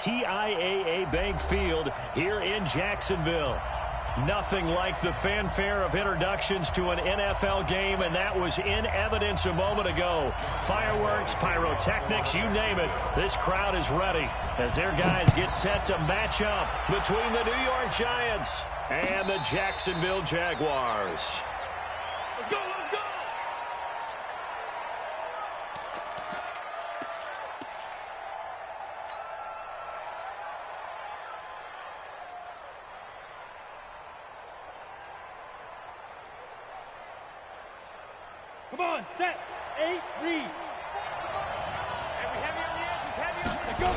TIAA Bank Field here in Jacksonville. Nothing like the fanfare of introductions to an NFL game, and that was in evidence a moment ago. Fireworks, pyrotechnics, you name it. This crowd is ready as their guys get set to match up between the New York Giants and the Jacksonville Jaguars. Let's go, let's go! Come on, set, 8, read. Heavy on the edges, heavy on the go.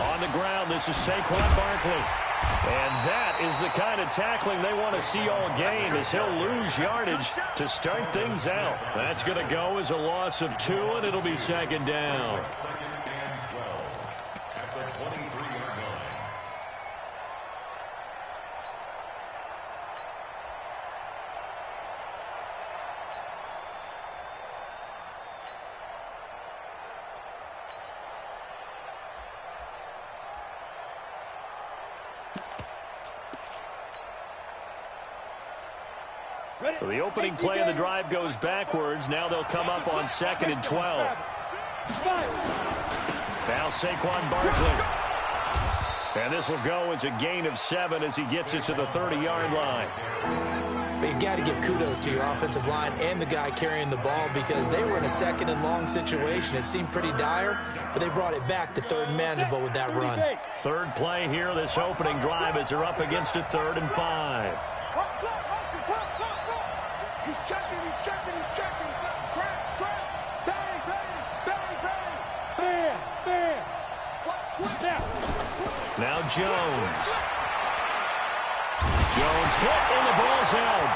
On the ground, this is Saquon Barkley. And that is the kind of tackling they want to see all game, as he'll lose yardage to start things out. That's going to go as a loss of 2, and it'll be second down. So the opening play of the drive goes backwards. Now they'll come up on 2nd and 12. Now Saquon Barkley. And this will go as a gain of 7 as he gets it to the 30-yard line. But you got to give kudos to your offensive line and the guy carrying the ball, because they were in a 2nd and long situation. It seemed pretty dire, but they brought it back to 3rd and manageable with that run. Third play here, this opening drive, as they're up against a 3rd and 5. He's checking, crash, bang, bam. Now Jones. Jones hit, and the ball's out.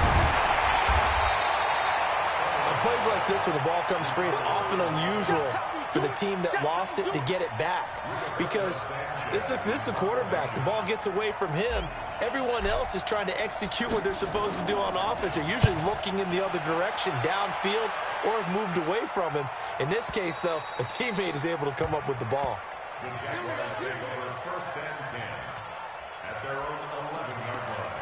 On plays like this where the ball comes free, it's often unusual for the team that lost it to get it back, because this is the quarterback. The ball gets away from him. Everyone else is trying to execute what they're supposed to do on offense. They're usually looking in the other direction, downfield, or have moved away from him. In this case, though, a teammate is able to come up with the ball. The Jaguars take over 1st and 10 at their own 11-yard line.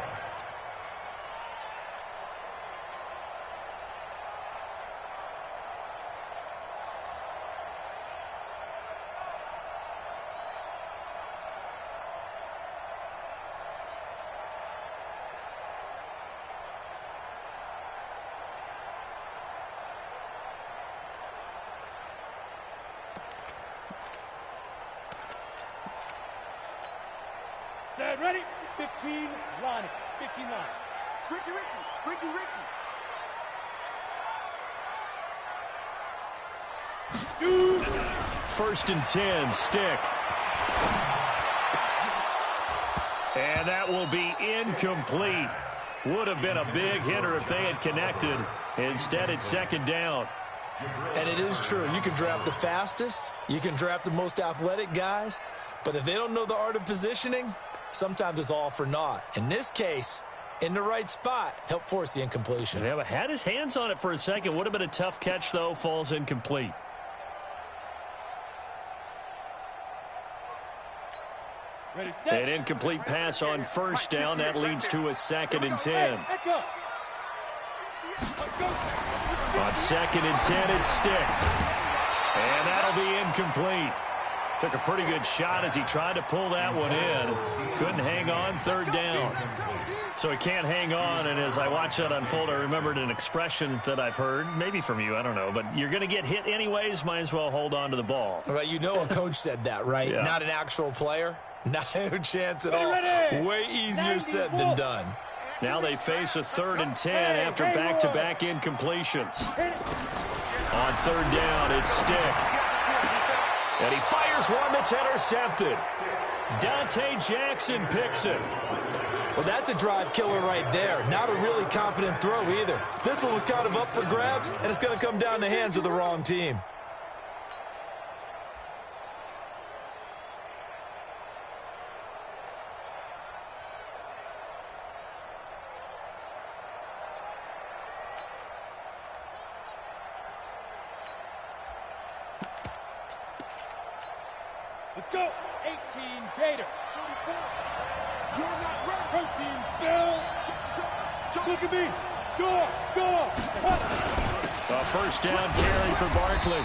Set, ready, 15, line it, 15 line. Ricky. 1st and 10, stick. And that will be incomplete. Would have been a big hitter if they had connected. Instead, it's 2nd down. And it is true. You can draft the fastest. You can draft the most athletic guys. But if they don't know the art of positioning, sometimes it's all for naught. In this case, in the right spot, help force the incompletion. Yeah, but had his hands on it for a second. Would have been a tough catch, though. Falls incomplete. Ready, set. An incomplete pass on 1st down. That leads to a 2nd and 10. On 2nd and 10, it's stick. And that'll be incomplete. Took a pretty good shot as he tried to pull that one in. Couldn't hang on, 3rd down. So he can't hang on, and as I watched that unfold, I remembered an expression that I've heard, maybe from you, I don't know, but you're going to get hit anyways, might as well hold on to the ball. Well, you know a coach said that, right? Yeah. Not an actual player. No chance at all. Way easier said than done. Now they face a 3rd and 10 after back-to-back incompletions. On 3rd down, it's stick. And he fires one that's intercepted. Dante Jackson picks it. Well, that's a drive killer right there. Not a really confident throw either. This one was kind of up for grabs, and it's going to come down the hands of the wrong team. Let's go. 18, Gator. 34. You're not ready. Protein spill. Look at me. Go. A first down carry for Barkley.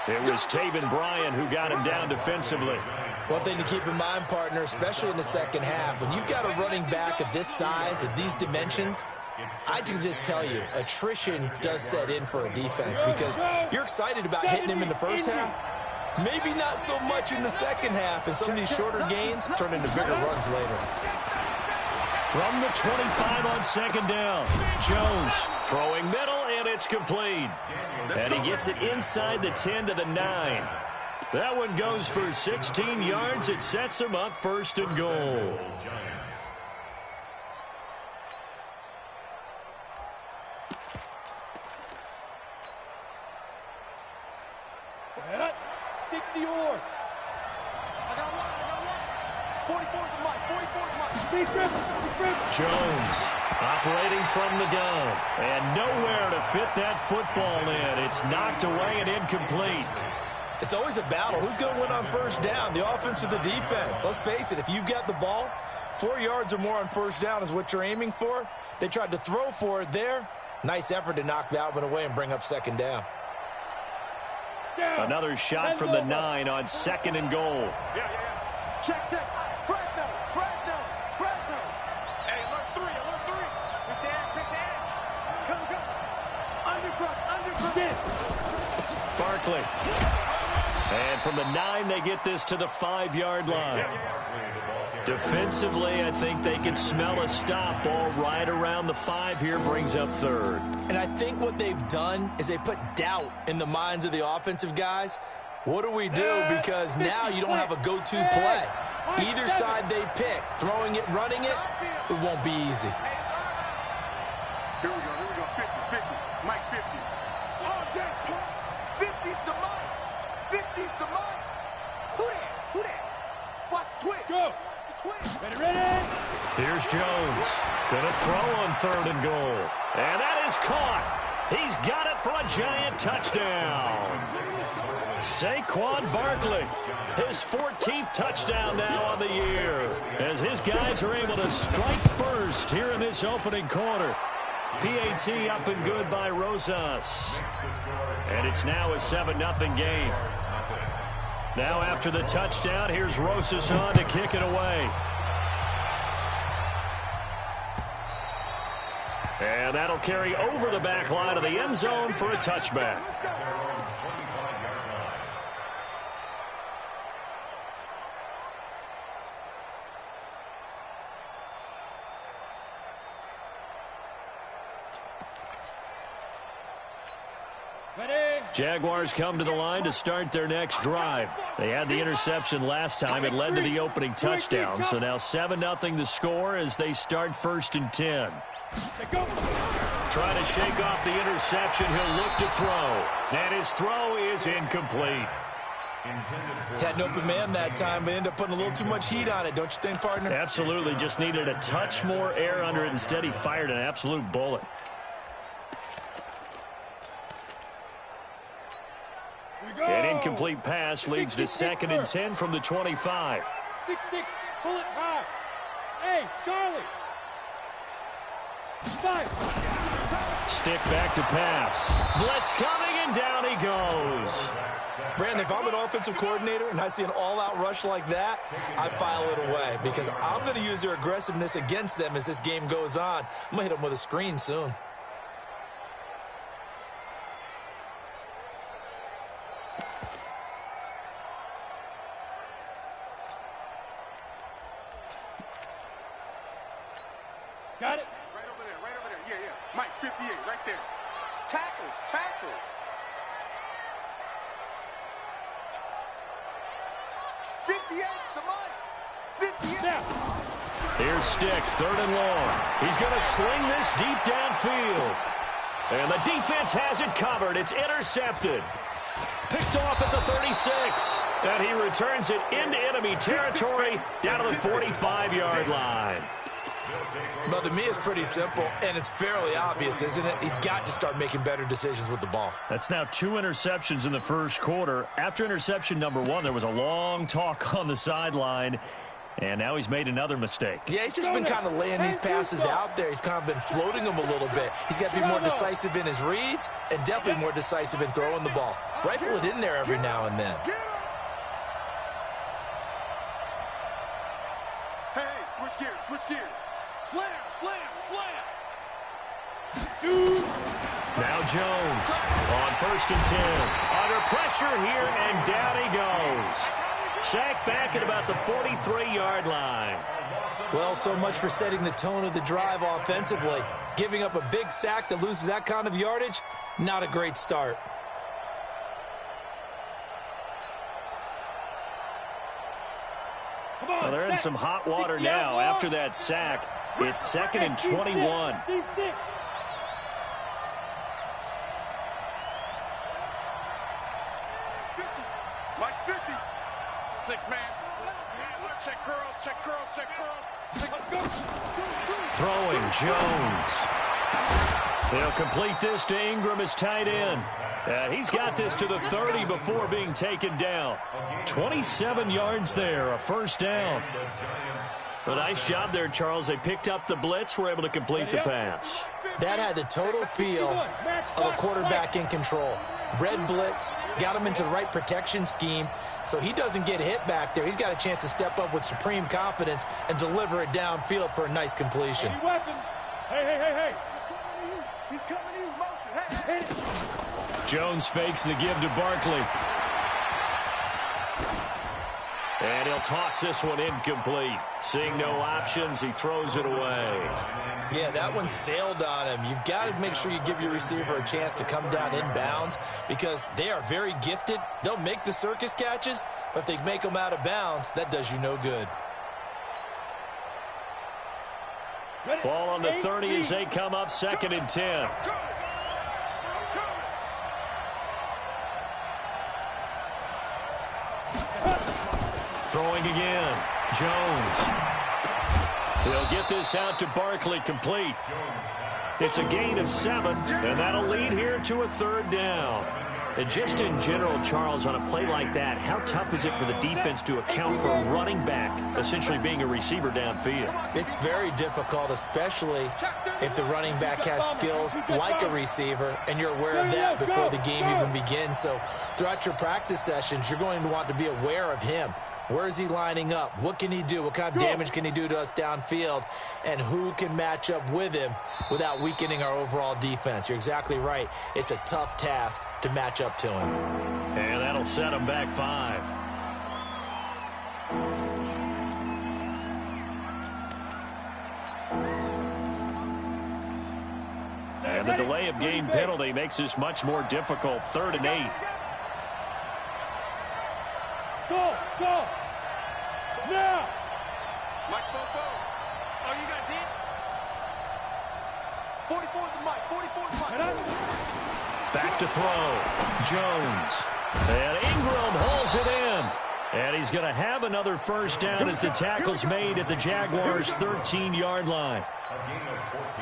It was Taven Bryan who got him down defensively. One thing to keep in mind, partner, especially in the second half, when you've got a running back of this size, of these dimensions, I can just tell you, attrition does set in for a defense because you're excited about hitting him in the first half. Maybe not so much in the second half, and some of these shorter gains turn into bigger runs later. From the 25 on second down, Jones throwing middle, and it's complete. And he gets it inside the 10 to the 9. That one goes for 16 yards. It sets him up first and goal. Set. 60 yards. I got one. 44 to Mike. 44 to Mike. Jones operating from the gun. And nowhere to fit that football in. It's knocked away and incomplete. It's always a battle. Who's going to win on first down, the offense or the defense? Let's face it, if you've got the ball, 4 yards or more on first down is what you're aiming for. They tried to throw for it there. Nice effort to knock that one away and bring up second down. Another shot from the 9 on second and goal. Yeah. Check. Fresno. Hey, alert 3. Take the edge. Come. Undercut. Barkley. And from the 9, they get this to the 5-yard line. Defensively, I think they can smell a stop. Ball right around the 5 here, brings up third. And I think what they've done is they put doubt in the minds of the offensive guys. What do we do? Because now you don't have a go-to play. Either side they pick, throwing it, running it, it won't be easy. Here we go. 50. Mike 50. Oh, that's pump. 50's the Mike. 50's the Mike. Who that? Watch Twitch. Go. Ready. Here's Jones. Gonna throw on third and goal. And that is caught. He's got it for a giant touchdown. Saquon Barkley, his 14th touchdown now on the year, as his guys are able to strike first here in this opening quarter. PAT up and good by Rosas. And it's now a 7-0 game. Now after the touchdown, here's Rosas on to kick it away. And that'll carry over the back line of the end zone for a touchback. Jaguars come to the line to start their next drive. They had the interception last time. It led to the opening touchdown. So now 7-0 the score as they start first and 10. Trying to shake off the interception. He'll look to throw. And his throw is incomplete. Had an open man that time, but ended up putting a little too much heat on it, don't you think, partner? Absolutely. Just needed a touch more air under it. Instead, he fired an absolute bullet. An incomplete pass leads to 2nd and 10 from the 25. 6-6, pull it high. Hey, Charlie. 5. Stick back to pass. Blitz coming, and down he goes. Brandon, if I'm an offensive coordinator and I see an all-out rush like that, I file it away because I'm going to use their aggressiveness against them as this game goes on. I'm going to hit them with a screen soon. Got it? Right over there. Yeah. Mike, 58, right there. Tackles. 58's the Mike. 58. Now. Here's Stick, 3rd and long. He's going to sling this deep downfield. And the defense has it covered. It's intercepted. Picked off at the 36. And he returns it into enemy territory down to the 45-yard line. Well, to me, it's pretty simple, and it's fairly obvious, isn't it? He's got to start making better decisions with the ball. That's now 2 interceptions in the first quarter. After interception number 1, there was a long talk on the sideline, and now he's made another mistake. Yeah, he's just been kind of laying these passes out there. He's kind of been floating them a little bit. He's got to be more decisive in his reads and definitely more decisive in throwing the ball. Rifle it in there every now and then. Hey, switch gears, switch gears. Slam, slam, slam. Now Jones on 1st and 10. Under pressure here, and down he goes. Sacked back at about the 43-yard line. Well, so much for setting the tone of the drive offensively. Giving up a big sack that loses that kind of yardage, not a great start. Well, they're in some hot water now after that sack. It's 2nd and 21. Mike's 50. 6-man. Check curls, check curls, check curls. Throwing Jones. They'll complete this to Ingram as tight end. He's got this to the 30 before being taken down. 27 yards there, a first down. A nice job there, Charles. They picked up the blitz, were able to complete the pass. That had the total feel of a quarterback in control. Red blitz, got him into the right protection scheme, so he doesn't get hit back there. He's got a chance to step up with supreme confidence and deliver it downfield for a nice completion. Hey. He's coming to you. Motion. Hey. Jones fakes the give to Barkley. And he'll toss this one incomplete. Seeing no options, he throws it away. Yeah, that one sailed on him. You've got to make sure you give your receiver a chance to come down inbounds because they are very gifted. They'll make the circus catches, but if they make them out of bounds, that does you no good. Ball on the 30 as they come up 2nd and 10. Throwing again. Jones. He'll get this out to Barkley, complete. It's a gain of 7, and that'll lead here to a 3rd down. And just in general, Charles, on a play like that, how tough is it for the defense to account for a running back essentially being a receiver downfield? It's very difficult, especially if the running back has skills like a receiver, and you're aware of that before the game even begins. So throughout your practice sessions, you're going to want to be aware of him. Where is he lining up? What can he do? What kind of damage can he do to us downfield? And who can match up with him without weakening our overall defense? You're exactly right. It's a tough task to match up to him. And that'll set him back 5. And the delay of game penalty makes this much more difficult. 3rd and 8. Go! Now! Mike's go. Oh, you got deep? 44 is the Mike. 44 is the Mike. Back to throw. Jones. And Ingram hauls it in. And he's going to have another first down as the tackle's made at the Jaguars' 13-yard line.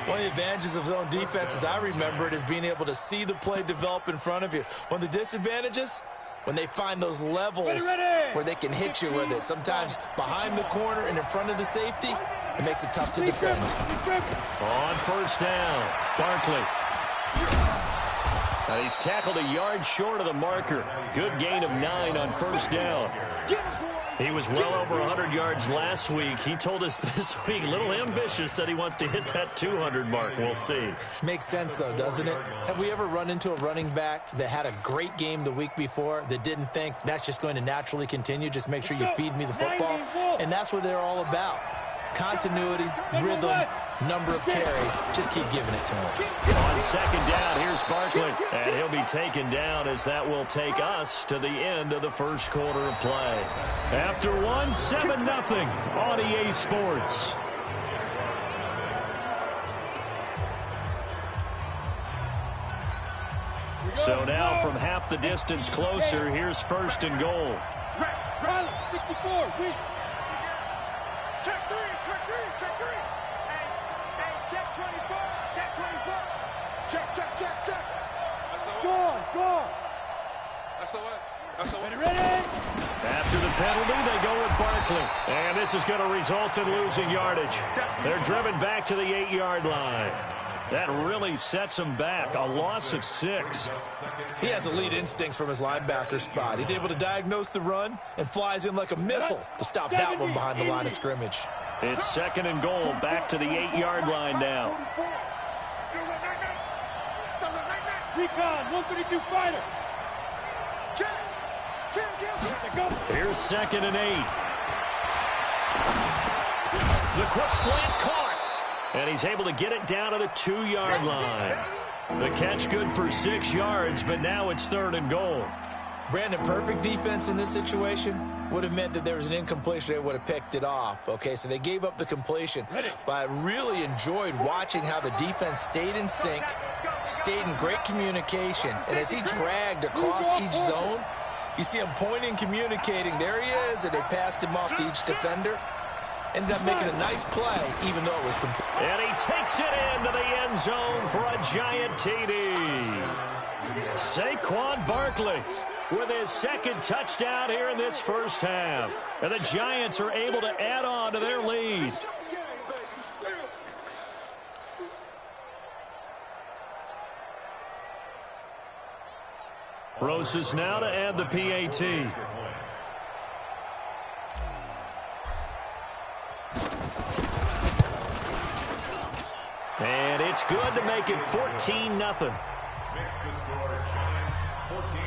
One of the advantages of zone defense, as I remember it, is being able to see the play develop in front of you. One of the disadvantages, when they find those levels where they can hit you with it. Sometimes behind the corner and in front of the safety, it makes it tough to defend. On first down, Barkley. Now he's tackled a yard short of the marker. Good gain of 9 on first down. He was well over 100 yards last week. He told us this week, a little ambitious, said he wants to hit that 200 mark. We'll see. Makes sense, though, doesn't it? Have we ever run into a running back that had a great game the week before that didn't think that's just going to naturally continue? Just make sure you feed me the football. And that's what they're all about. Continuity, rhythm, number of carries. Just keep giving it to him. On second down, here's Barkley. And he'll be taken down as that will take us to the end of the first quarter of play. After 7-0 on EA Sports. So now from half the distance closer, here's 1st and goal. Riley, 64, check three. check 24. Check 24. Check. Score. SOS. Ready. After the penalty, they go with Barkley. And this is going to result in losing yardage. They're driven back to the 8-yard line. That really sets him back. A loss of 6. He has elite instincts from his linebacker spot. He's able to diagnose the run and flies in like a missile to stop that one behind the line of scrimmage. It's 2nd and goal, back to the 8-yard line now. Recon, 132 fighter. Here's 2nd and 8. The quick slant caught. And he's able to get it down to the 2-yard line. The catch good for 6 yards, but now it's 3rd and goal. Brandon, perfect defense in this situation would have meant that there was an incompletion. They would have picked it off. Okay, so they gave up the completion. But I really enjoyed watching how the defense stayed in sync, stayed in great communication. And as he dragged across each zone, you see him pointing, communicating. There he is, and they passed him off to each defender. Ended up making a nice play, even though it was complete. And he takes it into the end zone for a giant TD. Saquon Barkley with his 2nd touchdown here in this first half. And the Giants are able to add on to their lead. Roses now to add the PAT. And it's good to make it 14-0. Makes the score Giants 14,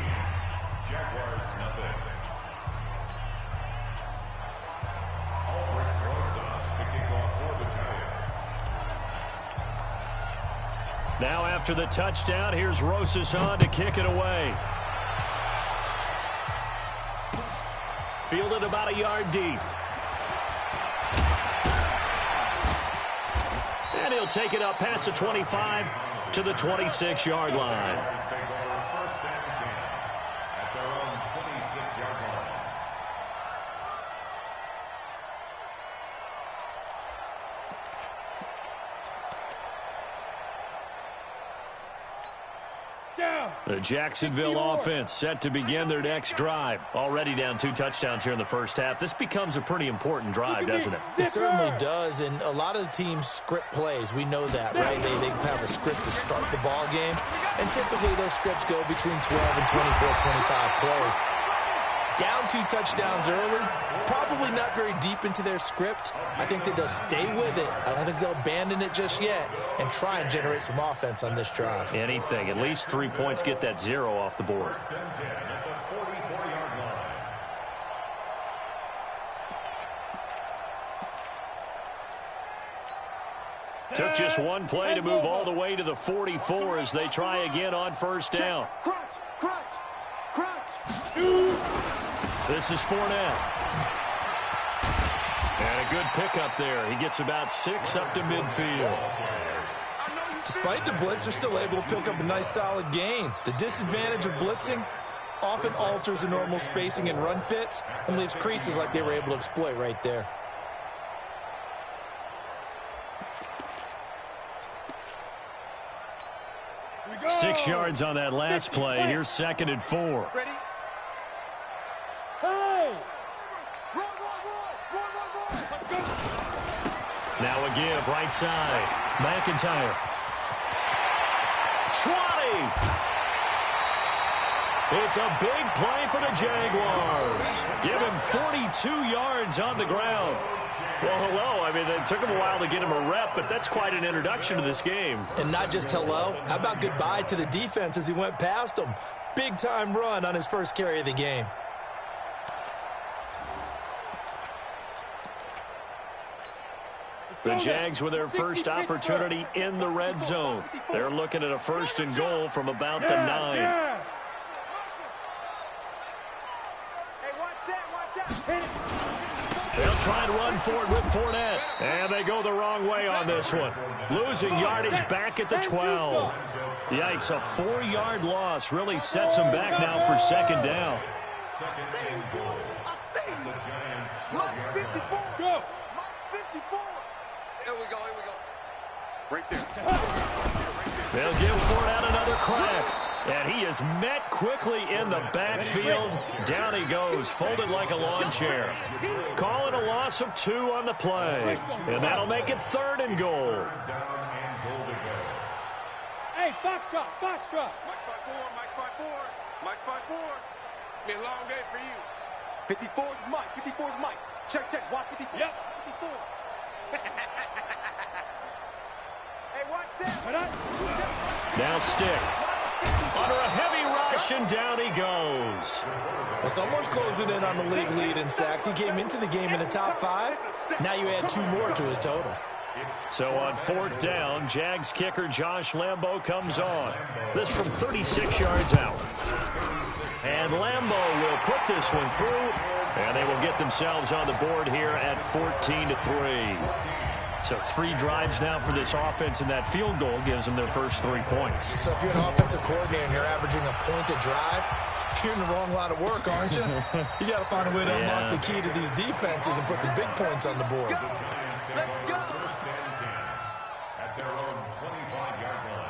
Jaguars nothing. Albert Rosas kicking off for the Giants. Now after the touchdown, here's Rosas on to kick it away. Fielded about a yard deep. And he'll take it up past the 25 to the 26-yard line. They go first and 10 at their own 26-yard line. The Jacksonville offense set to begin their next drive. Already down 2 touchdowns here in the first half. This becomes a pretty important drive, doesn't it? It certainly does, and a lot of the teams script plays. We know that, right? They have a script to start the ball game, and typically those scripts go between 12 and 24, 25 plays. Down 2 touchdowns early, probably not very deep into their script. I think that they'll stay with it. I don't think they'll abandon it just yet and try and generate some offense on this drive. Anything. At least 3 points, get that 0 off the board. First and 10 at the 44-yard line. Took just one play to move all the way to the 44 as they try again on first down. Crunch. This is Fournette. And a good pickup there. He gets about 6 up to midfield. Despite the blitz, they're still able to pick up a nice solid gain. The disadvantage of blitzing often alters the normal spacing and run fits and leaves creases like they were able to exploit right there. Go. 6 yards on that last play. Here's 2nd and 4. Ready? Hey! Run. Let's go. Now a give, right side. McIntyre. 20! It's a big play for the Jaguars. Give him 42 yards on the ground. Well, hello. I mean, it took him a while to get him a rep, but that's quite an introduction to this game. And not just hello. How about goodbye to the defense as he went past him? Big-time run on his first carry of the game. The Jags with their first opportunity in the red zone. They're looking at a 1st and goal from about the 9. Hey, watch that. They'll try and run for it with Fournette. And they go the wrong way on this one. Losing yardage back at the 12. Yikes, a 4-yard loss really sets them back now for 2nd down. 2nd and goal. The Giants. Mike 54. Go. Mike 54. Here we go. Right there. They'll give Fournette another crack. And he is met quickly in the backfield. Down he goes, folded like a lawn chair. Calling a loss of 2 on the play. And that'll make it 3rd and goal. Hey, Foxtrot, Foxtrot. Mike 5-4, Mike 5-4, Mike 5-4. It's been a long day for you. 54 is Mike, 54 is Mike. Check, check, watch 54. Yep. 54. Hey, watch that. Now stick. Under a heavy rush, and down he goes. Well, someone's closing in on the league lead in sacks. He came into the game in the top 5. Now you add 2 more to his total. So on 4th down, Jags kicker Josh Lambo comes on. This from 36 yards out. And Lambo will put this one through, and they will get themselves on the board here at 14-3. So 3 drives now for this offense, and that field goal gives them their first 3 points. So if you're an offensive coordinator and you're averaging a point a drive, you're in the wrong line of work, aren't you? You got to find a way to unlock the key to these defenses and put some big points on the board. Let's go. At their own 25-yard line.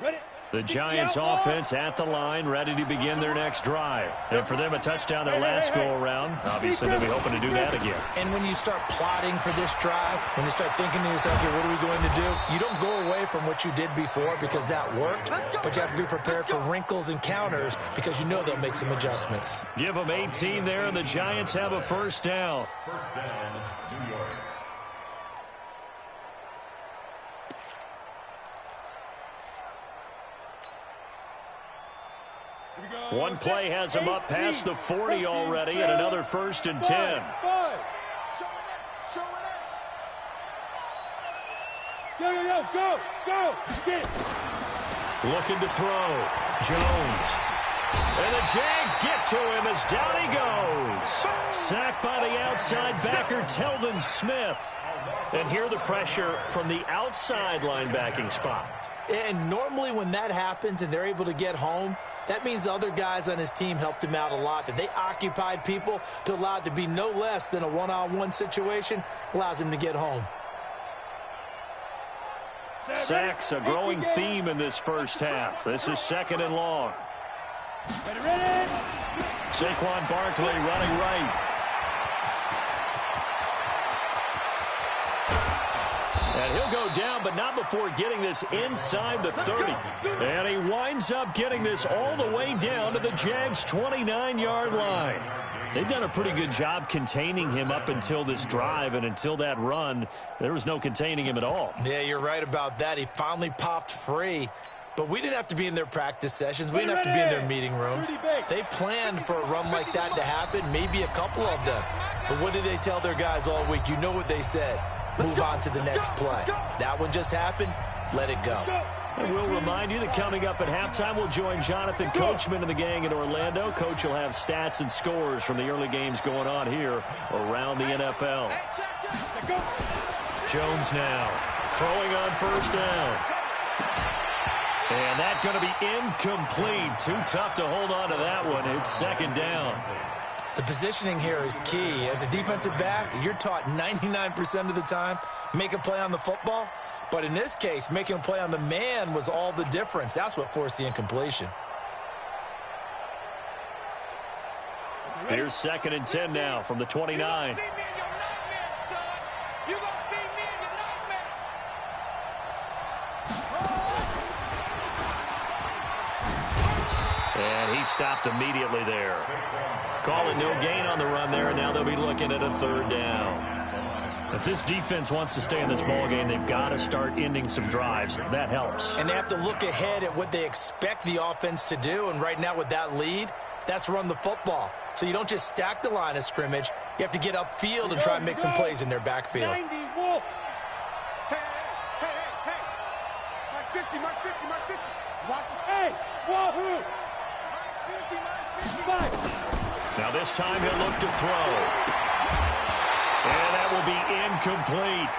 Ready? The Giants offense at the line, ready to begin their next drive. And for them, a touchdown their last go-around. Obviously, they'll be hoping to do that again. And when you start plotting for this drive, when you start thinking to yourself, okay, what are we going to do? You don't go away from what you did before because that worked, but you have to be prepared for wrinkles and counters because you know they'll make some adjustments. Give them 18 there, and the Giants have a first down. First down, New York. One play has them up past the 40 already, and another 1st and 10. Go, go, go. Get it. Looking to throw. Jones. And the Jags get to him as down he goes. Sacked by the outside backer, Telvin Smith. And here the pressure from the outside linebacking spot. And normally when that happens and they're able to get home, that means the other guys on his team helped him out a lot. That they occupied people to allow it to be no less than a one-on-one situation allows him to get home. Sacks, a growing theme in this first half. This is 2nd and long. Ready. Saquon Barkley running right. And he'll go down, but not before getting this inside the 30. And he winds up getting this all the way down to the Jags' 29-yard line. They've done a pretty good job containing him up until this drive, and until that run, there was no containing him at all. Yeah, you're right about that. He finally popped free. But we didn't have to be in their practice sessions. We didn't have to be in their meeting rooms. They planned for a run like that to happen, maybe a couple of them. But what did they tell their guys all week? You know what they said. Move on to the next play. That one just happened. Let it go. And we'll remind you that coming up at halftime, we'll join Jonathan Coachman and the gang in Orlando. Coach will have stats and scores from the early games going on here around the NFL. Jones now throwing on 1st down. And that's going to be incomplete. Too tough to hold on to that one. It's 2nd down. The positioning here is key. As a defensive back, you're taught 99% of the time, make a play on the football. But in this case, making a play on the man was all the difference. That's what forced the incompletion. Here's 2nd and 10 now from the 29. And he stopped immediately there. Calling no gain on the run there, and now they'll be looking at a 3rd down. If this defense wants to stay in this ballgame, they've got to start ending some drives. That helps. And they have to look ahead at what they expect the offense to do. And right now with that lead, that's run the football. So you don't just stack the line of scrimmage. You have to get upfield and try and make some plays in their backfield. 90, Wolf. Hey. March 50, March 50, March 50. Watch this. Hey, Wahoo. March 50, March 50. 5. Now this time he'll look to throw. And that will be incomplete.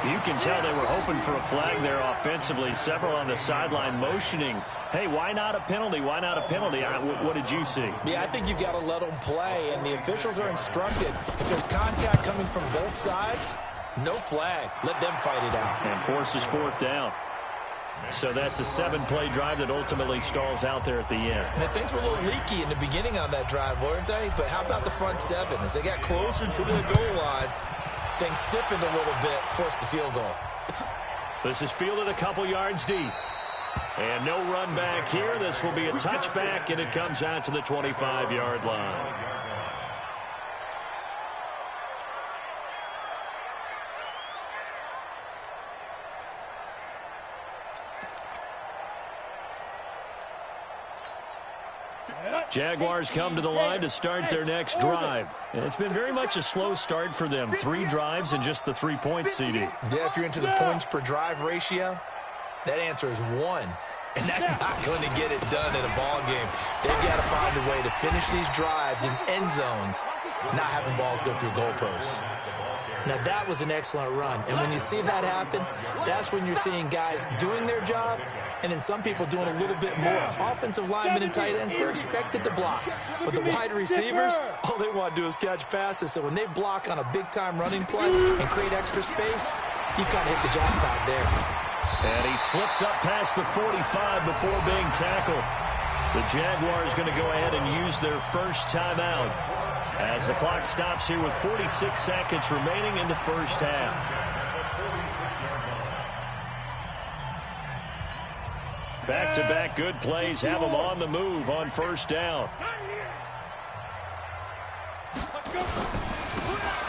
You can tell they were hoping for a flag there offensively. Several on the sideline motioning, hey, why not a penalty? Why not a penalty? What did you see? Yeah, I think you've got to let them play, and the officials are instructed. If there's contact coming from both sides, no flag. Let them fight it out. And forces 4th down. So that's a 7-play drive that ultimately stalls out there at the end. And things were a little leaky in the beginning on that drive, weren't they? But how about the front 7? As they got closer to the goal line, things stiffened a little bit, forced the field goal. This is fielded a couple yards deep. And no run back here. This will be a touchback, and it comes out to the 25-yard line. Jaguars come to the line to start their next drive. And it's been very much a slow start for them. 3 drives and just the 3 points, CD. Yeah, if you're into the points per drive ratio, that answer is 1. And that's not going to get it done in a ball game. They've got to find a way to finish these drives in end zones, not having balls go through goalposts. Now, that was an excellent run. And when you see that happen, that's when you're seeing guys doing their job and then some people doing a little bit more. Offensive linemen and tight ends, they're expected to block. But the wide receivers, all they want to do is catch passes. So when they block on a big-time running play and create extra space, you've kind of hit the jackpot there. And he slips up past the 45 before being tackled. The Jaguars going to go ahead and use their first timeout as the clock stops here with 46 seconds remaining in the first half. Back-to-back good plays have them on the move on first down.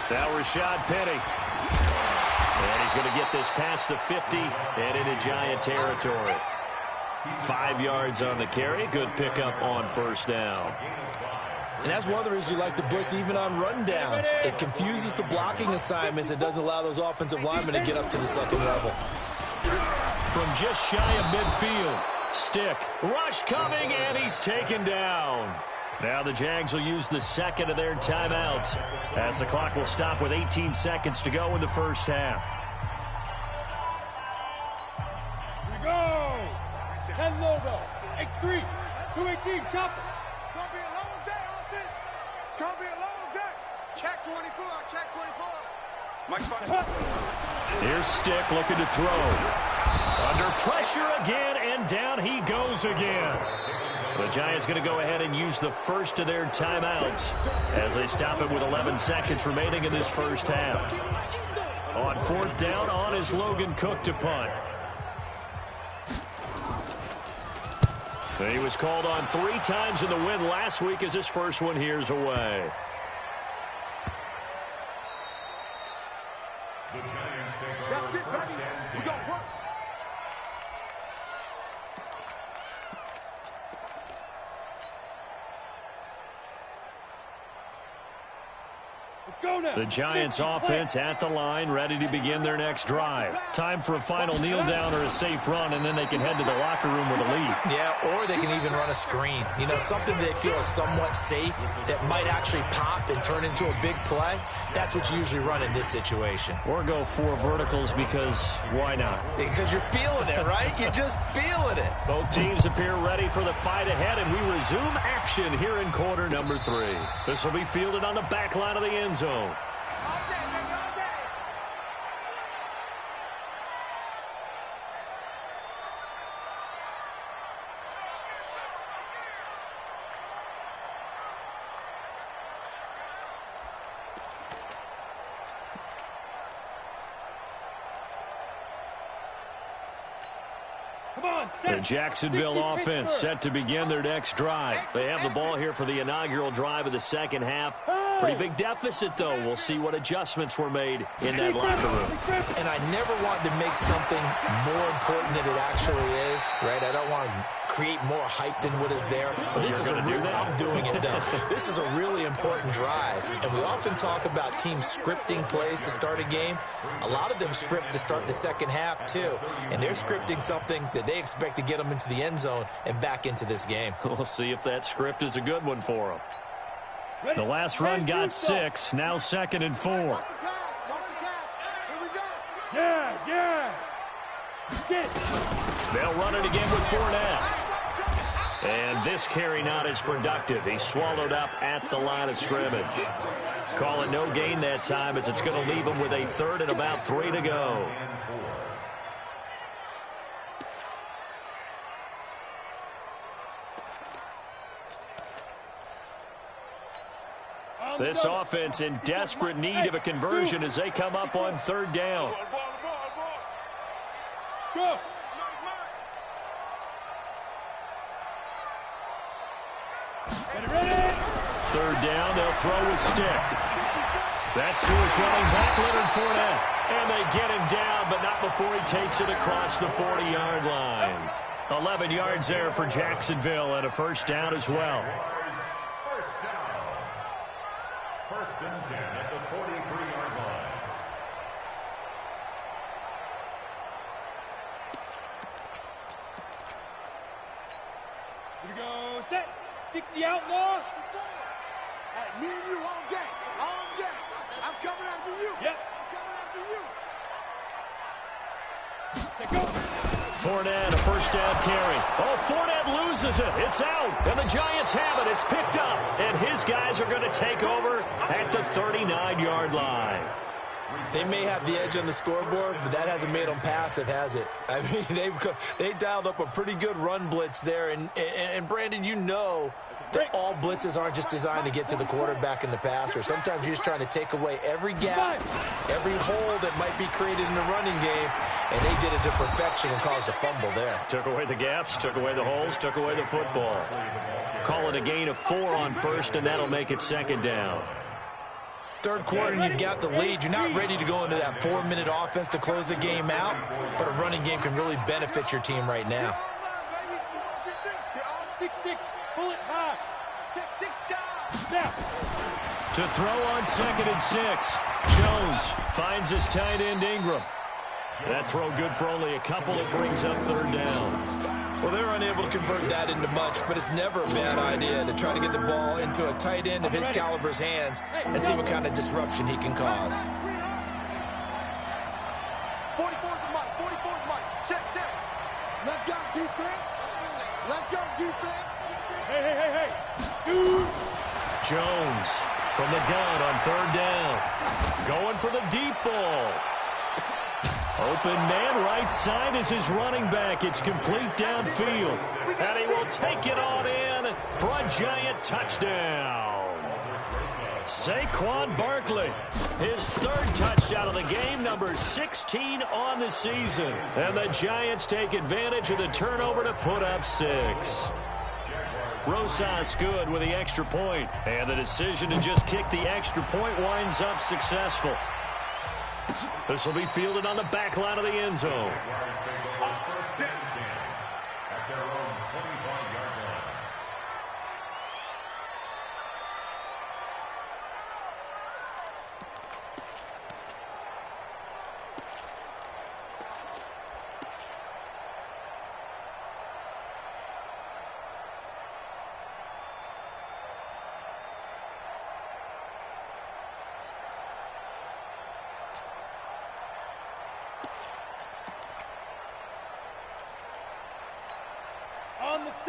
Now Rashad Penny. And he's going to get this past the 50 and into Giant territory. 5 yards on the carry. Good pickup on first down. And that's one of the reasons you like to blitz even on rundowns. It confuses the blocking assignments. It doesn't allow those offensive linemen to get up to the second level. From just shy of midfield. Stick. Rush coming, and he's taken down. Now the Jags will use the second of their timeouts as the clock will stop with 18 seconds to go in the first half. Here we go. 10 logo. X3. 218. Chopper. It's going to be a long day, offense. It's going to be a long day. Check 24. Check 24. Mike, here's Stick looking to throw. Under pressure again, and down he goes again. The Giants going to go ahead and use the first of their timeouts as they stop it with 11 seconds remaining in this first half. On 4th down, on is Logan Cook to punt. He was called on 3 times in the win last week as his first one here's away. that's it, baby. We going to work. Let's go now. The Giants offense at the line, ready to begin their next drive. Time for a final kneel down or a safe run, and then they can head to the locker room with a lead. Yeah, or they can even run a screen. You know, something they feel is somewhat safe that might actually pop and turn into a big play. That's what you usually run in this situation. Or go 4 verticals because why not? Because you're feeling it, right? You're just feeling it. Both teams appear ready for the fight ahead, and we resume action here in quarter number 3. This will be fielded on the back line of the end zone. The Jacksonville offense set to begin their next drive. They have the ball here for the inaugural drive of the second half. Pretty big deficit, though. We'll see what adjustments were made in that locker room. And I never want to make something more important than it actually is, right? I don't want to create more hype than what is there. But this is I'm doing it, though. This is a really important drive. And we often talk about teams scripting plays to start a game. A lot of them script to start the second half, too. And they're scripting something that they expect to get them into the end zone and back into this game. We'll see if that script is a good one for them. The last run got 6, now 2nd and 4. Watch the pass. Watch the pass. Here we go. Yeah. Jags. Get it. They'll run it again with Fournette. And this carry not as productive. He's swallowed up at the line of scrimmage. Call it no gain that time as it's going to leave him with a third and about 3 to go. This offense in desperate need of a conversion as they come up on 3rd down. Go. Ready. 3rd down, they'll throw with stick. That's to his running back, Leonard Fournette. And they get him down, but not before he takes it across the 40-yard line. 11 yards there for Jacksonville and a 1st down as well. First down. 1st and 10 at the 43-yard line. Here we go. Set. 60 outlaw. Hey, me and you all day. All day. I'm coming after you. Yep. I'm coming after you. Take go. Fournette, a 1st down carry. Oh, Fournette loses it. It's out. And the Giants have it. It's picked up. And his guys are going to take over at the 39-yard line. They may have the edge on the scoreboard, but that hasn't made them passive, has it? I mean, they dialed up a pretty good run blitz there. And Brandon, you know that all blitzes aren't just designed to get to the quarterback in the passer. Sometimes you're just trying to take away every gap, every hole that might be created in the running game, and they did it to perfection and caused a fumble there. Took away the gaps, took away the holes, took away the football. Call it a gain of 4 on 1st, and that'll make it 2nd down. 3rd quarter and you've got the lead. You're not ready to go into that 4-minute offense to close the game out, but a running game can really benefit your team right now. 6-6. Bullet high. Check 6 down. Now. To throw on 2nd and 6. Jones finds his tight end Ingram. That throw good for only a couple. It brings up 3rd down. Well, they're unable to convert that into much, but it's never a bad idea to try to get the ball into a tight end of his caliber's hands and see what kind of disruption he can cause. 44's Mike. 44's Mike. Check, check. Let's go, defense. Let's go, defense. Hey. Shoot. Jones from the gun on 3rd down. Going for the deep ball. Open man right side is his running back. It's complete downfield. And he will take it on in for a Giant touchdown. Saquon Barkley, his 3rd touchdown of the game, number 16 on the season. And the Giants take advantage of the turnover to put up 6. Rosas good with the extra point. And the decision to just kick the extra point winds up successful. This will be fielded on the back line of the end zone. First and 10 at their own 25-yard line.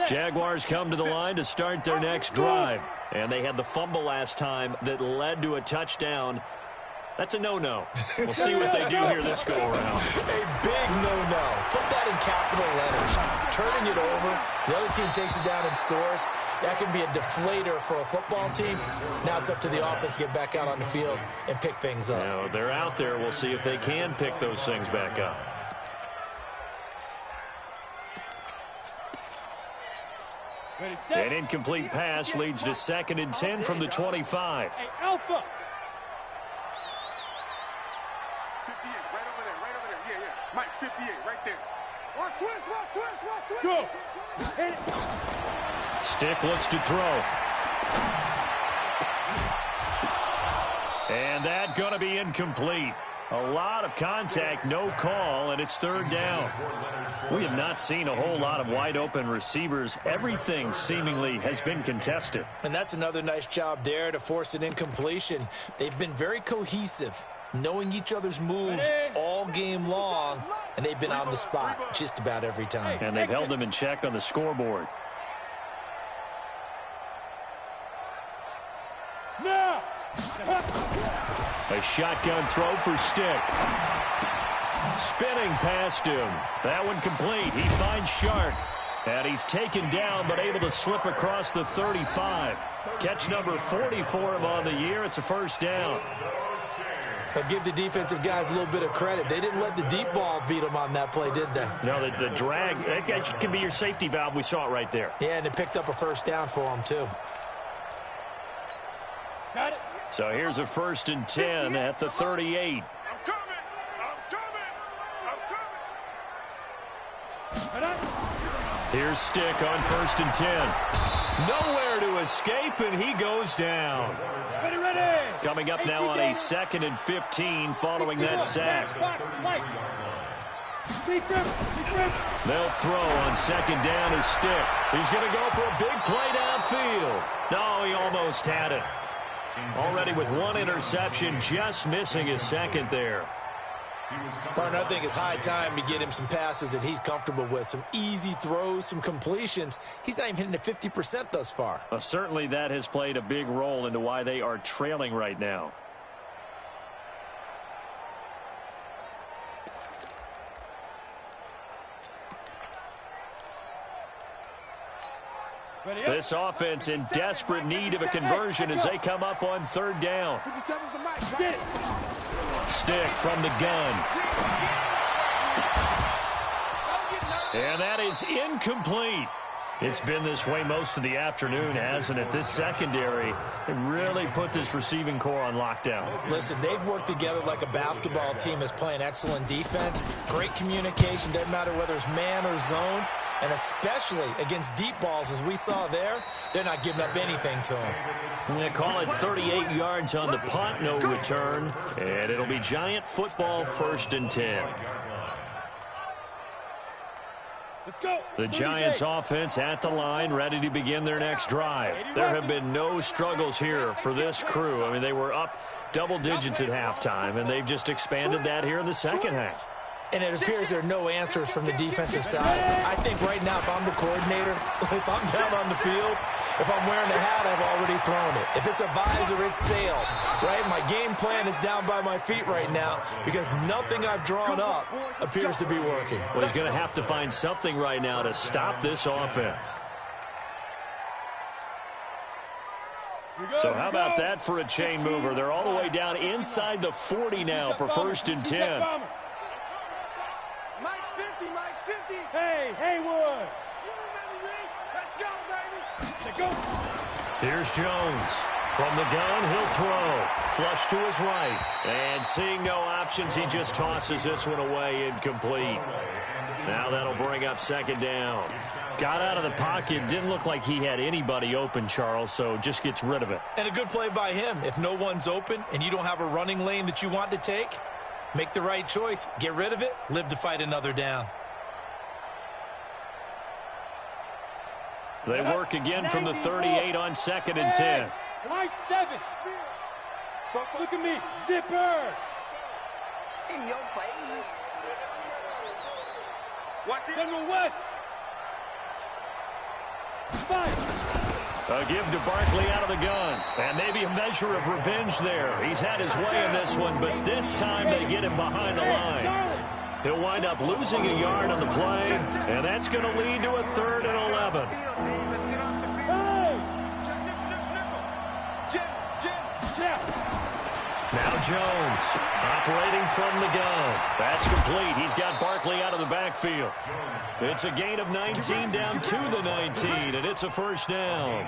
Jaguars come to the line to start their next drive. And they had the fumble last time that led to a touchdown. That's a no-no. We'll see what they do here this go-around. A big no-no. Put that in capital letters. Turning it over, the other team takes it down and scores. That can be a deflator for a football team. Now it's up to the offense to get back out on the field and pick things up. Now, they're out there. We'll see if they can pick those things back up. An incomplete pass leads to 2nd and 10 from the 25. Hey, Alpha. 58, right over there. Yeah. Mike, 58, right there. Watch twist. Go. Hit it. Stick looks to throw. And that going to be incomplete. A lot of contact, no call, and it's 3rd down. We have not seen a whole lot of wide-open receivers. Everything seemingly has been contested. And that's another nice job there to force an incompletion. They've been very cohesive, knowing each other's moves all game long. and they've been on the spot just about every time. And they've held them in check on the scoreboard. Now! A shotgun throw for Stick. Spinning past him. That one complete. He finds Shark. And he's taken down, but able to slip across the 35. Catch number 40 for him on the year. It's a first down. But give the defensive guys a little bit of credit. They didn't let the deep ball beat them on that play, did they? No, the drag, that can be your safety valve. We saw it right there. Yeah, and it picked up a first down for them, too. Got it. So here's a 1st and 10 at the 38. I'm coming. Here's Stick on 1st and 10. Nowhere to escape, and he goes down. Ready, ready. Coming up now on a 2nd and 15 following that sack. They'll throw on 2nd down as Stick. He's going to go for a big play downfield. No, he almost had it. Already with 1 interception, just missing his 2nd there. Martin, I think it's high time to get him some passes that he's comfortable with. Some easy throws, some completions. He's not even hitting the 50% thus far. Well, certainly that has played a big role into why they are trailing right now. This offense in desperate need of a conversion as they come up on 3rd down. 57's the mic. Stick from the gun. And that is incomplete. It's been this way most of the afternoon, hasn't it? This secondary, they really put this receiving core on lockdown. Listen, they've worked together like a basketball team that's playing excellent defense. Great communication, doesn't matter whether it's man or zone. And especially against deep balls, as we saw there, they're not giving up anything to them. They call it 38 yards on the punt, no return. And it'll be Giant football 1st and 10. Let's go. The Giants offense at the line, ready to begin their next drive. There have been no struggles here for this crew. I mean, they were up double digits at halftime, and they've just expanded that here in the second half. And it appears there are no answers from the defensive side. I think right now, if I'm the coordinator, if I'm down on the field, if I'm wearing the hat, I've already thrown it. If it's a visor, it's sailed, right? My game plan is down by my feet right now because nothing I've drawn up appears to be working. Well, he's going to have to find something right now to stop this offense. So how about that for a chain mover? They're all the way down inside the 40 now for 1st and 10. Mike's 50, Mike's 50. Hey, Haywood. Let's go, baby. Let's go. Here's Jones. From the gun, he'll throw. Flush to his right. And seeing no options, he just tosses this one away incomplete. Now that'll bring up 2nd down. Got out of the pocket. Didn't look like he had anybody open, Charles, so just gets rid of it. And a good play by him. If no one's open and you don't have a running lane that you want to take, make the right choice. Get rid of it. Live to fight another down. They work again from the 38 on 2nd and 10. Line 7. Look at me. Zipper. In your face. Watch it. General West. 5. A give to Barkley out of the gun. And maybe a measure of revenge there. He's had his way in this one, but this time they get him behind the line. He'll wind up losing a yard on the play, and that's going to lead to a 3rd and 11. Now Jones operating from the gun. That's complete. He's got Barkley out of the backfield. It's a gain of 19 down to the 19, and it's a 1st down.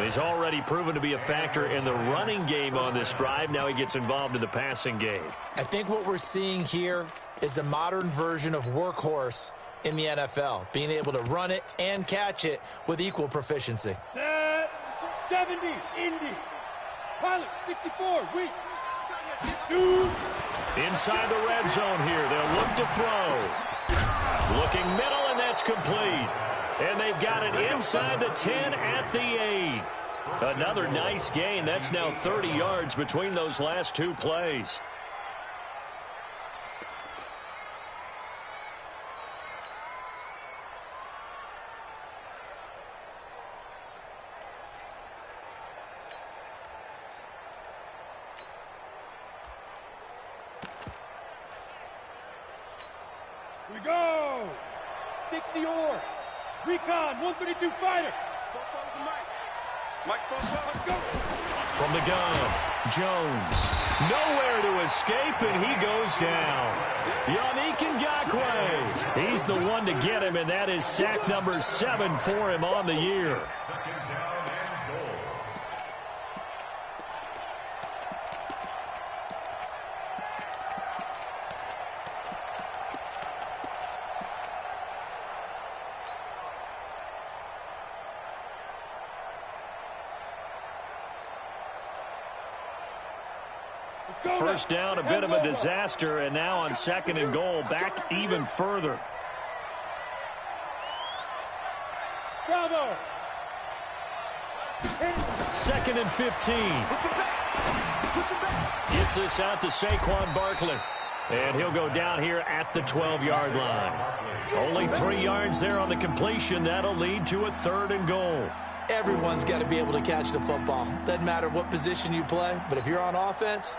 He's already proven to be a factor in the running game on this drive. Now he gets involved in the passing game. I think what we're seeing here is the modern version of workhorse in the NFL, being able to run it and catch it with equal proficiency. Set. 70. Indy. Pilot. 64. Weak. Shoot. Inside the red zone here. They'll look to throw. Looking middle, and that's complete. And they've got it inside the 10 at the 8. Another nice gain. That's now 30 yards between those last 2 plays. Here we go. 60 or. Recon, 132 fighter. Mike, let's go. From the gun, Jones. Nowhere to escape, and he goes down. Yannick Ngakoue. He's the one to get him, and that is sack number 7 for him on the year. First down, a bit of a disaster, and now on 2nd and goal, back even further. Bravo. 2nd and 15. Gets this out to Saquon Barkley. And he'll go down here at the 12-yard line. Only 3 yards there on the completion. That'll lead to a 3rd and goal. Everyone's got to be able to catch the football. Doesn't matter what position you play, but if you're on offense,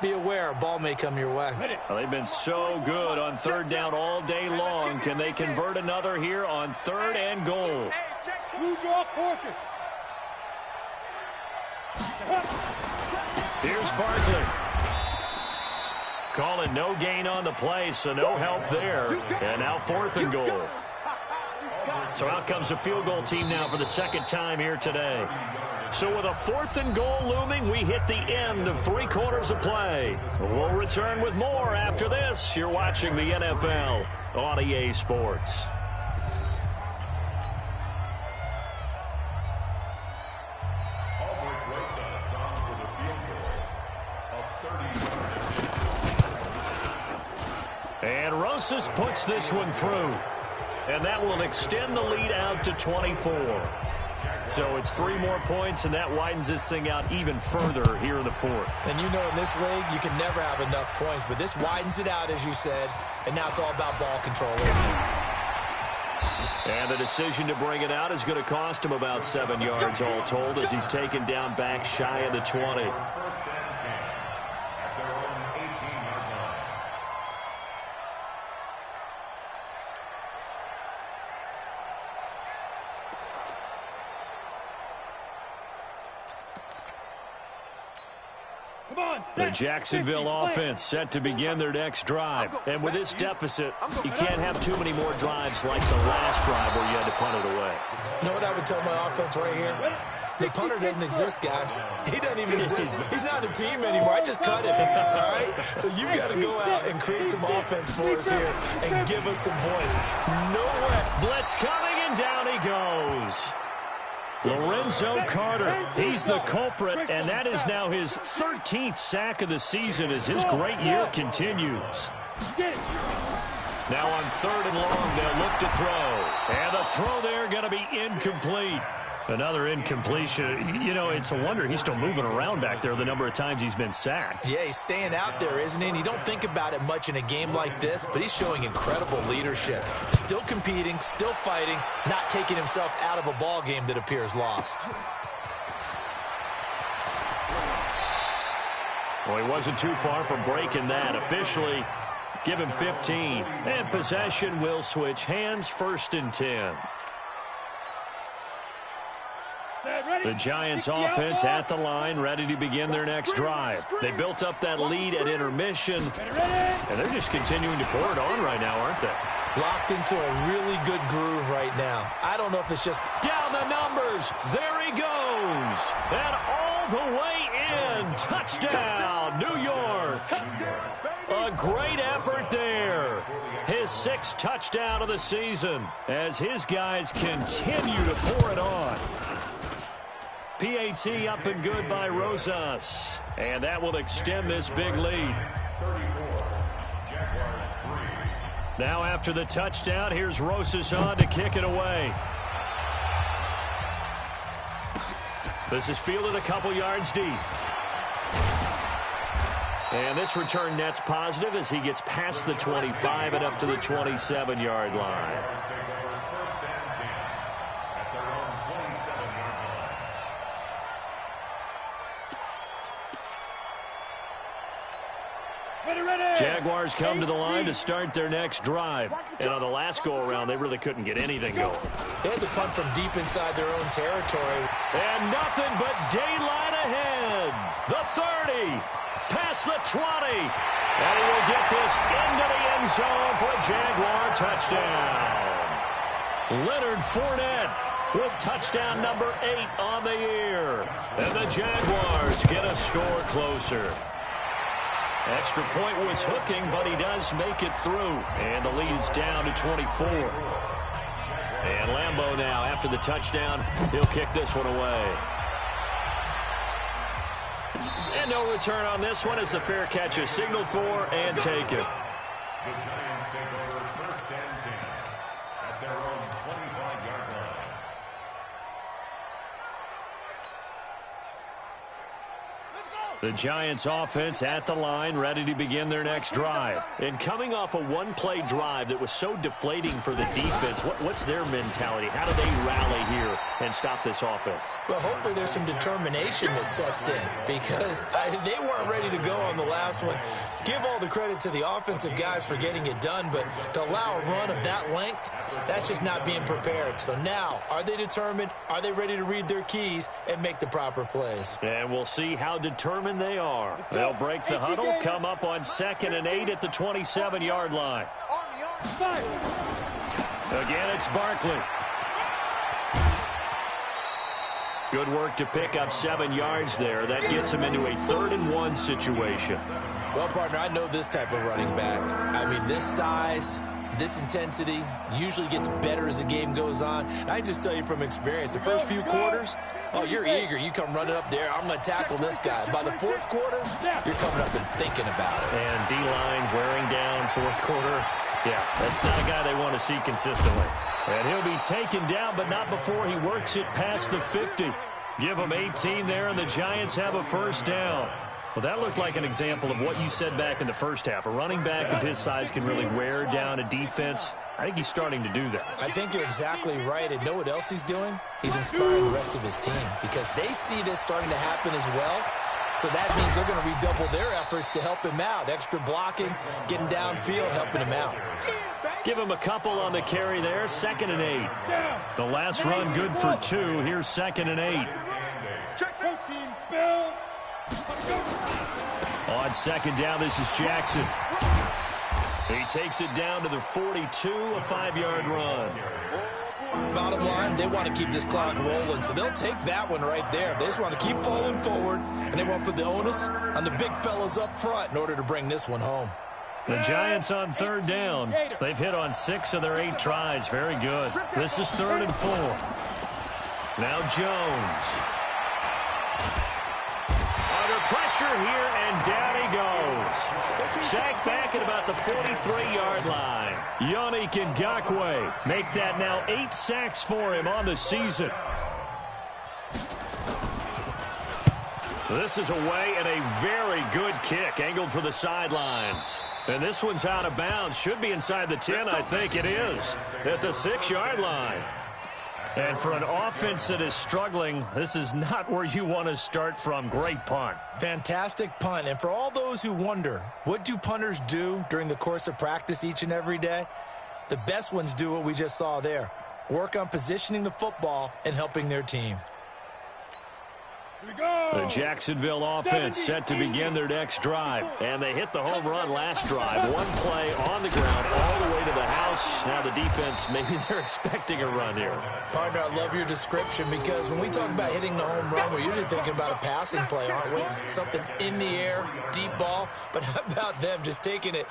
be aware a ball may come your way. Well, they've been so good on 3rd down all day long. Can they convert another here on 3rd and goal? Use your caution. Here's Barkley. Calling no gain on the play, so no help there. And now 4th and goal. So out comes a field goal team now for the 2nd time here today. So with a 4th and goal looming, we hit the end of 3 quarters of play. We'll return with more after this. You're watching the NFL on EA Sports. And Rosas puts this one through. And that will extend the lead out to 24. So it's 3 more points, and that widens this thing out even further here in the 4th. And you know in this league, you can never have enough points, but this widens it out, as you said, and now it's all about ball control, isn't it? And the decision to bring it out is going to cost him about 7 yards all told as he's taken down back shy of the 20. The Jacksonville offense set to begin their next drive. And with this deficit, you can't have too many more drives like the last drive where you had to punt it away. You know what I would tell my offense right here? The punter doesn't exist, guys. He doesn't even exist. He's not a team anymore. I just cut him, all right? So you've got to go out and create some offense for us here and give us some points. No way. Blitz coming, and down he goes. Lorenzo Carter, he's the culprit, and that is now his 13th sack of the season as his great year continues. Now on 3rd and long, they'll look to throw. And the throw there going to be incomplete. Another incompletion. You know, it's a wonder he's still moving around back there the number of times he's been sacked. Yeah, he's staying out there, isn't he? And you don't think about it much in a game like this, but he's showing incredible leadership. Still competing, still fighting, not taking himself out of a ball game that appears lost. Well, he wasn't too far from breaking that. Officially, give him 15. And possession will switch hands, 1st and 10. The Giants offense at the line, ready to begin their next drive. They built up that lead at intermission, and they're just continuing to pour it on right now, aren't they? Locked into a really good groove right now. I don't know if it's just... Down the numbers. There he goes. And all the way in. Touchdown, New York. A great effort there. His 6th touchdown of the season as his guys continue to pour it on. PAT up and good by Rosas. And that will extend this big lead. Now after the touchdown, here's Rosas on to kick it away. This is fielded a couple yards deep. And this return net's positive as he gets past the 25 and up to the 27-yard line. Jaguars come to the line to start their next drive. And on the last go-around, they really couldn't get anything going. They had to punt from deep inside their own territory. And nothing but daylight ahead. The 30, past the 20. And he will get this into the end zone for a Jaguar touchdown. Leonard Fournette with touchdown number 8 on the year. And the Jaguars get a score closer. Extra point was hooking, but he does make it through. And the lead is down to 24. And Lambeau now, after the touchdown, he'll kick this one away. And no return on this one as the fair catch is signaled for and taken. The Giants take over first and 10 at their own 25-yard line. The Giants offense at the line, ready to begin their next drive. And coming off a one-play drive that was so deflating for the defense, what's their mentality? How do they rally here and stop this offense? Well, hopefully there's some determination that sets in because they weren't ready to go on the last one. Give all the credit to the offensive guys for getting it done, but to allow a run of that length, that's just not being prepared. So now, are they determined? Are they ready to read their keys and make the proper plays? And we'll see how determined they are. They'll break the huddle, come up on 2nd and 8 at the 27-yard line. Again, it's Barkley. Good work to pick up 7 yards there. That gets him into a 3rd and 1 situation. Well, partner, I know this type of running back. I mean, this size, this intensity usually gets better as the game goes on. And I just tell you from experience, the first few quarters, oh, you're eager. You come running up there, I'm going to tackle this guy. By the 4th quarter, you're coming up and thinking about it. And D-line wearing down 4th quarter. Yeah, that's not a guy they want to see consistently. And he'll be taken down, but not before he works it past the 50. Give him 18 there, and the Giants have a first down. Well, that looked like an example of what you said back in the first half. A running back of his size can really wear down a defense. I think he's starting to do that. I think you're exactly right. And know what else he's doing? He's inspiring the rest of his team because they see this starting to happen as well. So that means they're going to redouble their efforts to help him out. Extra blocking, getting downfield, helping him out. Give him a couple on the carry there. 2nd and 8. The last run good for 2. Here's 2nd and 8. On 2nd down, this is Jackson. He takes it down to the 42, a 5-yard run. Bottom line, they want to keep this clock rolling, so they'll take that one right there. They just want to keep falling forward, and they want to put the onus on the big fellas up front in order to bring this one home. The Giants on 3rd down. They've hit on 6 of their 8 tries. Very good. This is 3rd and 4. Now Jones. Under pressure here, and down he goes. Sacked back at about the 43-yard line. Yannick Ngakoue make that now 8 sacks for him on the season. This is away and a very good kick, angled for the sidelines. And this one's out of bounds. Should be inside the 10, I think it is, at the 6-yard line. And for an offense that is struggling, this is not where you want to start from. Great punt. Fantastic punt. And for all those who wonder, what do punters do during the course of practice each and every day? The best ones do what we just saw there. Work on positioning the football and helping their team. The Jacksonville offense set to begin their next drive. And they hit the home run last drive. One play on the ground all the way to the house. Now the defense, maybe they're expecting a run here. Partner, I love your description because when we talk about hitting the home run, we're usually thinking about a passing play, aren't we? Something in the air, deep ball. But how about them just taking it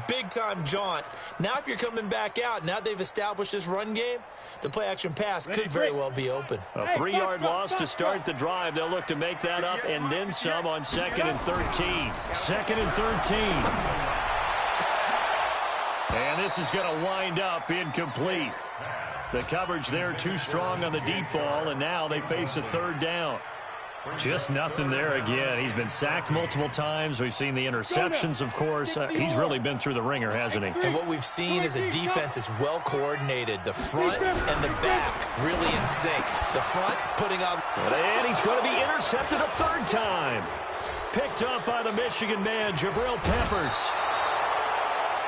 big-time jaunt? Now if you're coming back out, now they've established this run game, the play-action pass could very well be open. A 3-yard loss to start the drive. They'll look to make that up and then some on 2nd and 13. 2nd and 13. And this is going to wind up incomplete. The coverage there too strong on the deep ball, and now they face a 3rd down. Just nothing there again. He's been sacked multiple times. We've seen the interceptions, of course. He's really been through the ringer, hasn't he? And what we've seen is a defense that's well coordinated. The front and the back really in sync. The front putting up. And he's going to be intercepted a 3rd time. Picked up by the Michigan man, Jabril Peppers.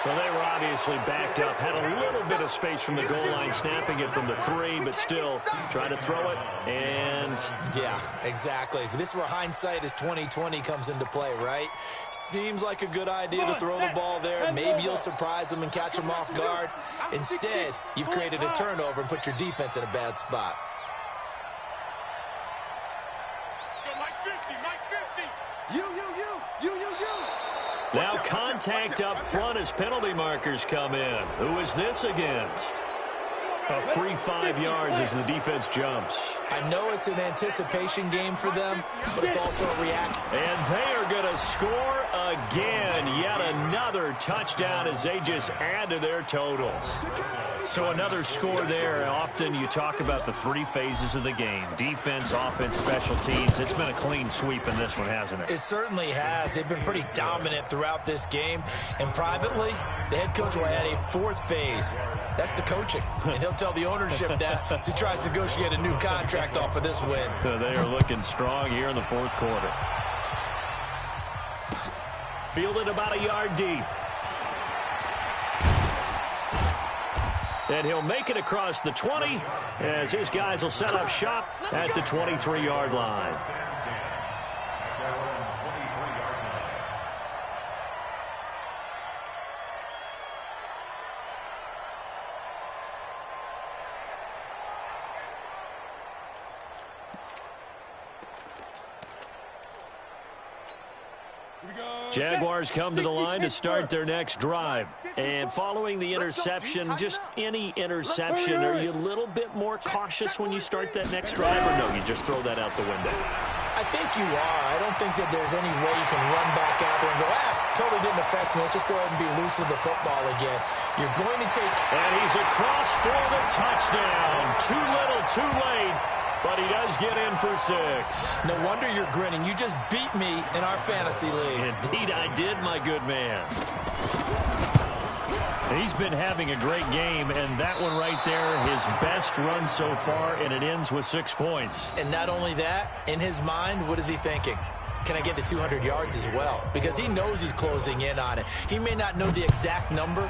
Well, they were obviously backed up, had a little bit of space from the goal line, snapping it from the 3, but still trying to throw it, and... Yeah, exactly. If this were hindsight as 2020 comes into play, right? Seems like a good idea to throw the ball there. Maybe you'll surprise them and catch them off guard. Instead, you've created a turnover and put your defense in a bad spot. Now contact up front as penalty markers come in. Who is this against? A free 5 yards as the defense jumps. I know it's an anticipation game for them, but it's also a react. And they are going to score again. Yet another touchdown as they just add to their totals. So another score there. Often you talk about the 3 phases of the game. Defense, offense, special teams. It's been a clean sweep in this one, hasn't it? It certainly has. They've been pretty dominant throughout this game. And privately, the head coach will add a 4th phase. That's the coaching. And he'll tell the ownership that as he tries to negotiate a new contract off of this win. They are looking strong here in the 4th quarter. Fielded about a yard deep. And he'll make it across the 20 as his guys will set up shop at the 23-yard line. Jaguars come to the line to start their next drive. And following the interception, just any interception, are you a little bit more cautious when you start that next drive, or no, you just throw that out the window? I think you are. I don't think that there's any way you can run back out there and go, totally didn't affect me. Let's just go ahead and be loose with the football again. You're going to take... And he's across for the touchdown. Too little, too late. But he does get in for 6. No wonder you're grinning. You just beat me in our fantasy league. Indeed I did, my good man. He's been having a great game, and that one right there, his best run so far, and it ends with 6 points. And not only that, in his mind, what is he thinking? Can I get to 200 yards as well? Because he knows he's closing in on it. He may not know the exact number,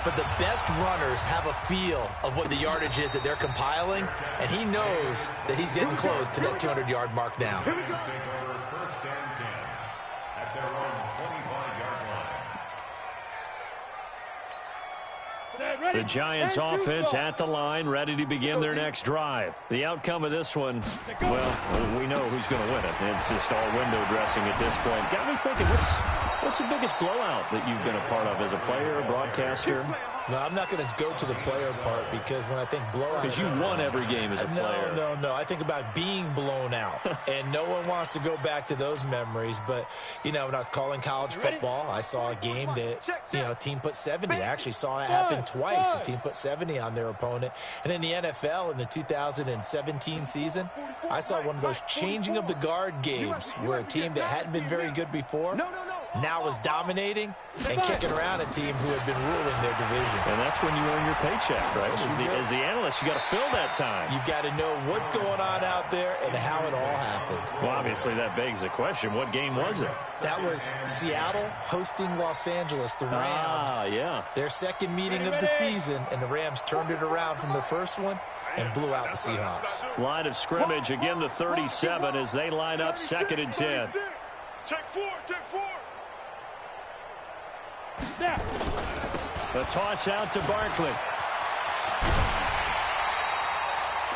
but the best runners have a feel of what the yardage is that they're compiling, and he knows that he's getting close to that 200-yard mark now. The Giants offense at the line, ready to begin their next drive. The outcome of this one, well, we know who's going to win it. It's just all window dressing at this point. Got me thinking, what's the biggest blowout that you've been a part of as a player, a broadcaster? No, I'm not going to go to the player part because when I think blowout... Because you won every game as a player. No. I think about being blown out. And no one wants to go back to those memories. But, you know, when I was calling college football, I saw a game that, you know, a team put 70. I actually saw it happen twice. A team put 70 on their opponent. And in the NFL in the 2017 season, I saw one of those changing of the guard games where a team that hadn't been very good before now was dominating and kicking around a team who had been ruling their division. And that's when you earn your paycheck, right? As the analyst, you got to fill that time. You've got to know what's going on out there and how it all happened. Well, obviously that begs the question, what game was it? That was Seattle hosting Los Angeles, the Rams. Yeah. Their second meeting of the season, and the Rams turned it around from the first one and blew out the Seahawks. Line of scrimmage, again the 37 as they line up 2nd and 10. Check 4. The toss out to Barkley.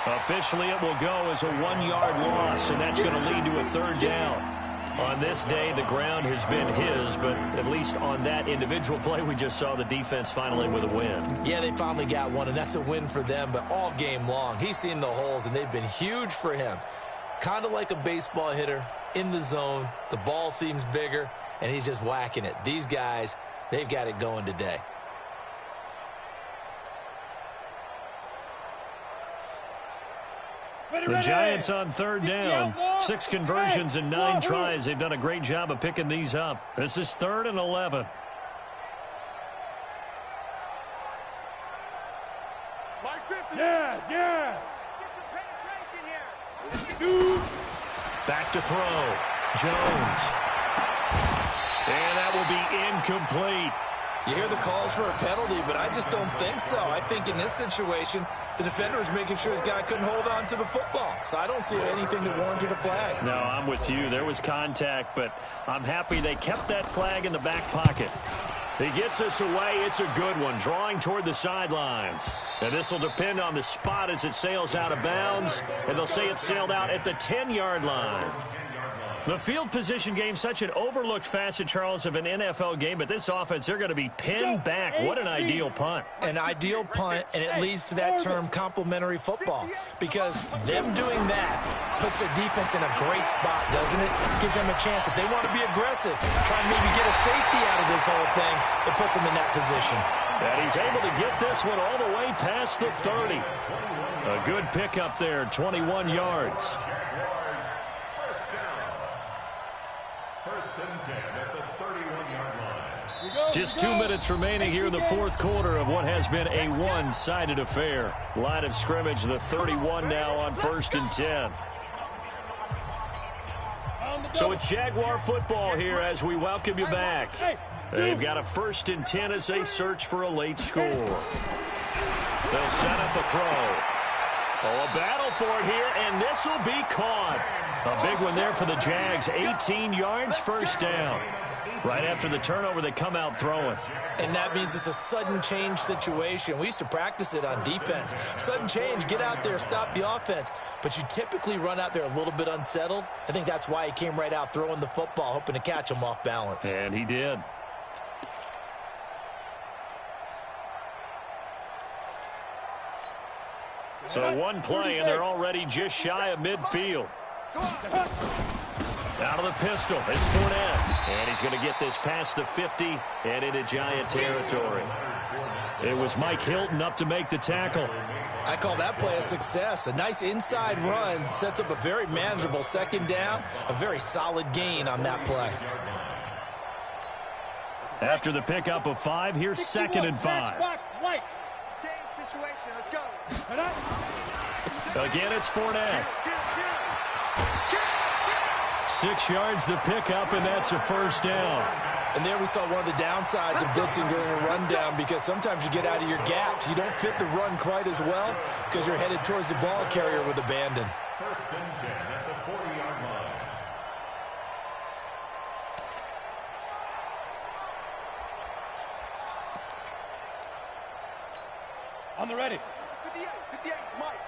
Officially, it will go as a 1-yard loss, and that's going to lead to a 3rd down. On this day, the ground has been his, but at least on that individual play, we just saw the defense finally with a win. Yeah, they finally got one, and that's a win for them, but all game long, he's seen the holes, and they've been huge for him. Kind of like a baseball hitter in the zone. The ball seems bigger, and he's just whacking it. These guys, they've got it going today. The Giants on 3rd down. 6 conversions and 9 tries. They've done a great job of picking these up. This is 3rd and 11. Yes. Shoot. Back to throw. Jones. And that will be incomplete. You hear the calls for a penalty, but I just don't think so. I think in this situation, the defender was making sure his guy couldn't hold on to the football. So I don't see anything that warranted a flag. No, I'm with you. There was contact, but I'm happy they kept that flag in the back pocket. He gets us away. It's a good one, drawing toward the sidelines. And this will depend on the spot as it sails out of bounds, and they'll say it sailed out at the 10-yard line. The field position game, such an overlooked facet, Charles, of an NFL game, but this offense, they're going to be pinned back. What an ideal punt. An ideal punt, and it leads to that term complementary football, because them doing that puts their defense in a great spot, doesn't it? Gives them a chance. If they want to be aggressive, try and maybe get a safety out of this whole thing, it puts them in that position. And he's able to get this one all the way past the 30. A good pickup there, 21 yards. First and 10 at the 31-yard line. Just 2 minutes remaining here in the fourth quarter of what has been a one-sided affair. Line of scrimmage, the 31 now on 1st and 10. So it's Jaguar football here as we welcome you back. They've got a 1st and 10 as they search for a late score. They'll set up a throw. Oh, a battle for it here, and this will be caught. A big one there for the Jags. 18 yards, first down. Right after the turnover, they come out throwing. And that means it's a sudden change situation. We used to practice it on defense. Sudden change, get out there, stop the offense. But you typically run out there a little bit unsettled. I think that's why he came right out throwing the football, hoping to catch him off balance. And he did. So one play, and they're already just shy of midfield. Out of the pistol, it's Fournette. And he's going to get this past the 50 and into Giant territory. It was Mike Hilton up to make the tackle. I call that play a success. A nice inside run sets up a very manageable second down. A very solid gain on that play. After the pickup of 5, here's 2nd and 5. Situation. Let's go. Again, it's Fournette. 6 yards the pickup, and that's a first down. And there we saw one of the downsides of blitzing during a rundown, because sometimes you get out of your gaps. You don't fit the run quite as well because you're headed towards the ball carrier with abandon. 1st and 10 at the 40-yard line. On the ready. 58, Mike.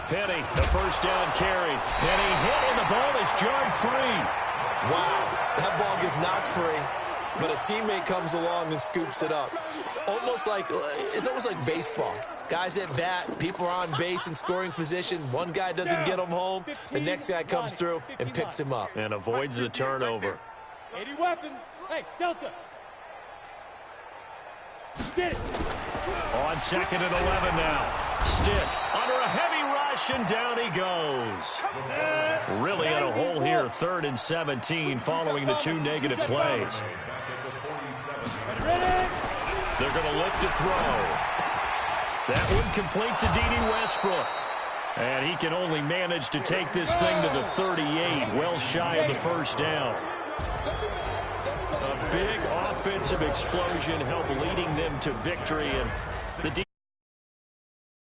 Penny, the first down carry. Penny hit, and the ball is jarred free. Wow, that ball gets knocked free, but a teammate comes along and scoops it up. It's almost like baseball. Guys at bat, people are on base in scoring position. One guy doesn't get him home. The next guy comes through and picks him up. And avoids the turnover. 80 weapons. Hey, Delta. Get it. On 2nd and 11 now. Stick under a heavy rush, and down he goes. Really in a hole here. 3rd and 17 following the 2 negative plays. They're going to look to throw. That one complete to D.D. Westbrook. And he can only manage to take this thing to the 38, well shy of the first down. A big offensive explosion helped leading them to victory, and the